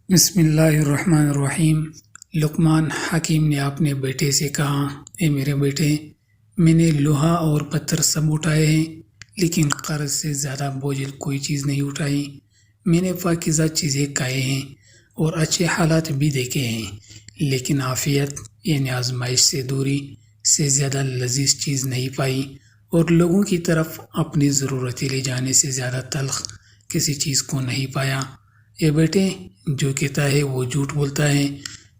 بسم اللہ الرحمن الرحیم۔ لقمان حکیم نے اپنے بیٹے سے کہا، اے میرے بیٹے، میں نے لوہا اور پتھر سب اٹھائے ہیں، لیکن قرض سے زیادہ بوجھل کوئی چیز نہیں اٹھائی۔ میں نے پاکیزہ چیزیں کھائے ہیں اور اچھے حالات بھی دیکھے ہیں، لیکن عافیت یعنی آزمائش سے دوری سے زیادہ لذیذ چیز نہیں پائی، اور لوگوں کی طرف اپنی ضرورتیں لے جانے سے زیادہ تلخ کسی چیز کو نہیں پایا۔ اے بیٹے، جو کہتا ہے وہ جھوٹ بولتا ہے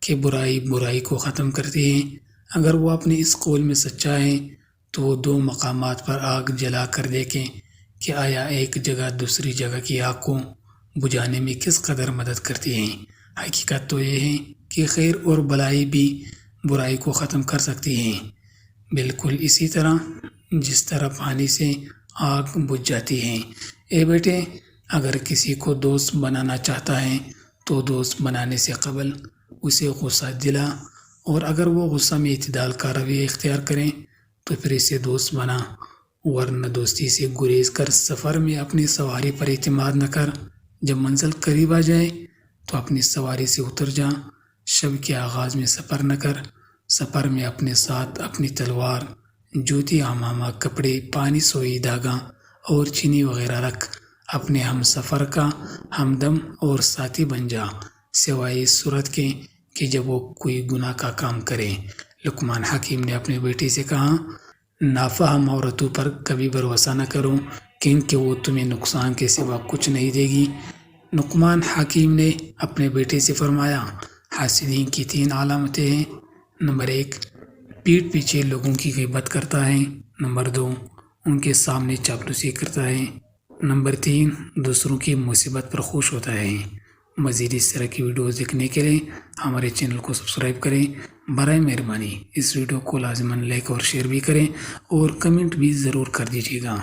کہ برائی کو ختم کرتی ہے۔ اگر وہ اپنے اس قول میں سچا ہے تو وہ دو مقامات پر آگ جلا کر دیکھیں کہ آیا ایک جگہ دوسری جگہ کی آگ کو بجھانے میں کس قدر مدد کرتی ہے۔ حقیقت تو یہ ہے کہ خیر اور بلائی بھی برائی کو ختم کر سکتی ہیں، بالکل اسی طرح جس طرح پانی سے آگ بجھ جاتی ہے۔ اے بیٹے، اگر کسی کو دوست بنانا چاہتا ہے تو دوست بنانے سے قبل اسے غصہ دلا، اور اگر وہ غصہ میں اعتدال کا رویہ اختیار کریں تو پھر اسے دوست بنا، ورنہ دوستی سے گریز کر سفر میں اپنی سواری پر اعتماد نہ کر۔ جب منزل قریب آ جائے تو اپنی سواری سے اتر جا۔ شب کے آغاز میں سفر نہ کر، سفر میں اپنے ساتھ اپنی تلوار، جوتی، عمامہ، کپڑے، پانی، سوئی، دھاگا اور چینی وغیرہ رکھ۔ اپنے ہم سفر کا ہمدم اور ساتھی بن جا، سوائے اس صورت کے کہ جب وہ کوئی گناہ کا کام کرے۔ لقمان حکیم نے اپنے بیٹے سے کہا، نافہم عورتوں پر کبھی بھروسہ نہ کرو، کیونکہ وہ تمہیں نقصان کے سوا کچھ نہیں دے گی۔ لقمان حکیم نے اپنے بیٹے سے فرمایا، حاسدین کی 3 علامتیں ہیں۔ نمبر 1، پیٹھ پیچھے لوگوں کی غیبت کرتا ہے۔ نمبر 2، ان کے سامنے چاپلوسی کرتا ہے۔ نمبر 3، دوسروں کی مصیبت پر خوش ہوتا ہے۔ مزید اس طرح کی ویڈیوز دیکھنے کے لیے ہمارے چینل کو سبسکرائب کریں۔ برائے مہربانی اس ویڈیو کو لازماً لائک اور شیئر بھی کریں، اور کمنٹ بھی ضرور کر دیجیے گا۔